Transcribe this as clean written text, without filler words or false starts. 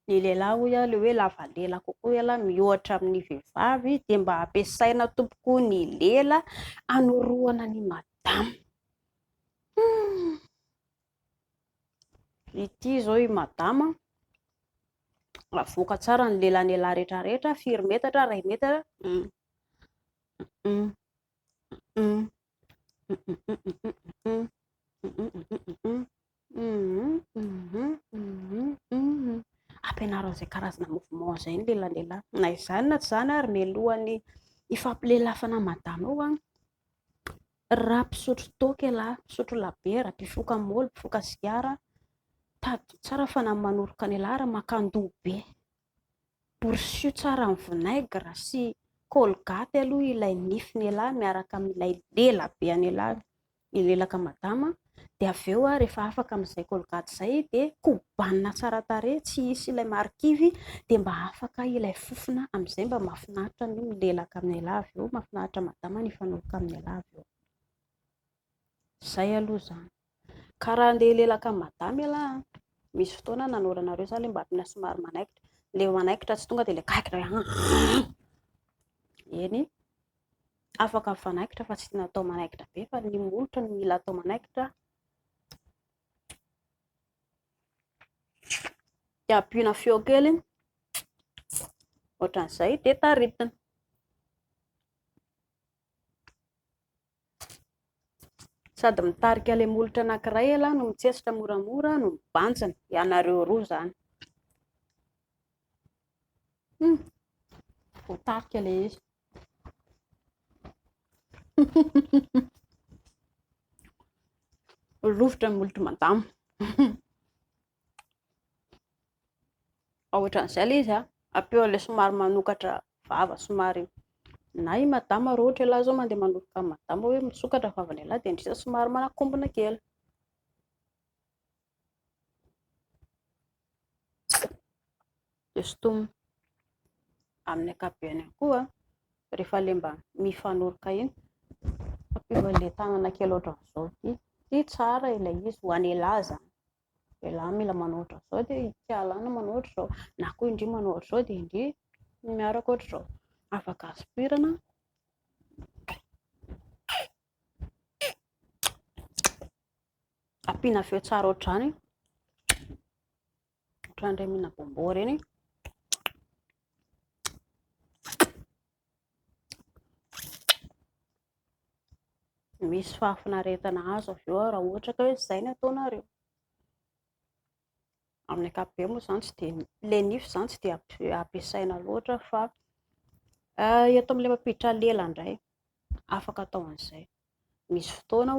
Ny lehilahy hoy le hoe lava lela kokoa ela mihoatra amin'ny vehivavy dia mba ampiasaina tompoko ny lela hanoroana ny madama. Ity zao i madama avoaka tsara ny lelan'ny lehilahy rehetrarehetra, 4 metatra, 2 metatra. Ampianarina izay karazana mouvement izay ny lelan'lehilahy. Na izany na tsy izany ary mialohan'ny hifampilelafana madama io raha mpisotro toaka ialahy, mpisotro labiera, mpifoka moly, mpifoka sigara, tadidi tsara fa na manoroka ny lehilahy raha makan-doha be. Borosio tsara amin'ny vinaigre sy colgate aloha ilay nify ny lehilahy miaraka amin'ilay lela be any lehilahy ilelaka madama. Dia avy eo rehefa afaka amin'izay colgate izay dia kobanina tsara tarehy, tsy hisy ilay marikivy, dia mba afaka ilay fofona amin'izay mba mahafinaritra ny milelaka amin'ny lehilahy avy eo, mahafinaritra madama ny fanoroka amin'ny lehilahy avy eo. Izay aloha izany. Ka raha andeha hilelaka amin'ny madama ialahy, misy fotoana nanoranareo izany ilay mba ampiana somary manaikitra. Ilay manaikitra tsy tonga dia ilay kaikitra eny, afaka mifanaikitra fa tsy natao manaikitra be fa ny molotra no mila atao manaikitra. Dia ampiana feo kely ohatran'izay dia taritina. Sady mitarika ilay molotra anankiray ela no mitsetsitra moramora no mibantsina. Ianareo roa izany. Voatarika ilay izy. Rovitra ny molotra madama. Ohatran'izay ilay izy ampeo ilay somary manokatra vava somary. Na i madama raha ohatra ialahy izao mandeha manoroka madama hoe misokatra vavan'ny lehilahy dia indrisy somary manakombona kely. Dia sintomina amin'ny ankapobeny koa rehefa ilay mba mifanoroka iny, ampio ilay tanana kely ohatran'izao ity tsara ilay izy ho an'ny lehilahy izany. Lehilahy mila manao ohatran'izao dia ity alana manao ohatran'izao, na koa indry manao ohatran'izao dia indry miaraka ohatran'izao. Afaka aspirana. Ampiana feo tsara ohatr'izany, ohatran'ireny mihinana bonbon ireny. Misy fahafinaretana azo avy eo raha ohatra ka hoe izay no ataonareo. Amin'ny ankapobeny moa izany tsy dia ilay nify izany tsy dia ampiasaina loatra fa eto amin'ilay mampiditra lela indray afaka atao an'izay. Misy fotoana